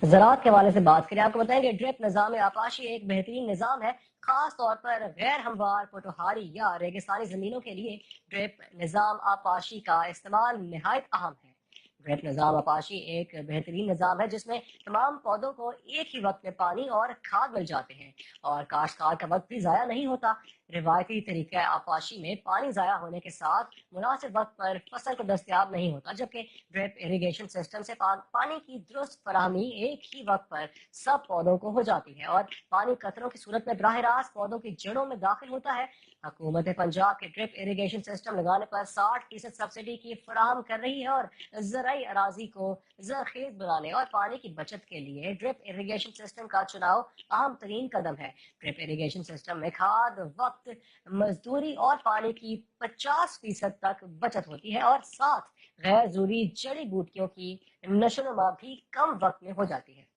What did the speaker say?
زراعت کے حوالے سے بات کریں، آپ کو بتائیں گے ڈرپ نظام آپاشی ایک بہترین نظام ہے، خاص طور پر غیر ہموار پوٹوہاری یا ریگستانی زمینوں کے لیے ڈرپ نظام آپاشی کا استعمال نہایت اہم ہے۔ ڈرپ نظام آپاشی ایک بہترین نظام ہے جس میں تمام پودوں کو ایک ہی وقت میں پانی اور کھاد مل جاتے ہیں اور کاشتکار کا وقت بھی ضائع نہیں ہوتا۔ روایتی طریقہ آپاشی میں پانی ضائع ہونے کے ساتھ مناسب وقت پر فصل کو دستیاب نہیں ہوتا، جبکہ ڈرپ اریگیشن سسٹم سے پانی کی درست فراہمی ایک ہی وقت پر سب پودوں کو ہو جاتی ہے اور پانی قطروں کی صورت میں براہ راست پودوں کی جڑوں میں داخل ہوتا ہے۔ حکومت پنجاب کے ڈرپ اریگیشن سسٹم لگانے پر 60% سبسڈی کی فراہم کر رہی ہے اور زرعی اراضی کو زرخیز بنانے اور پانی کی بچت کے لیے ڈرپ اریگیشن سسٹم کا چناؤ اہم ترین قدم ہے۔ ڈرپ اریگیشن سسٹم میں کھاد، وقت، مزدوری اور پانی کی 50% تک بچت ہوتی ہے اور ساتھ غیر ضروری جڑی بوٹیوں کی نشو و نما بھی کم وقت میں ہو جاتی ہے۔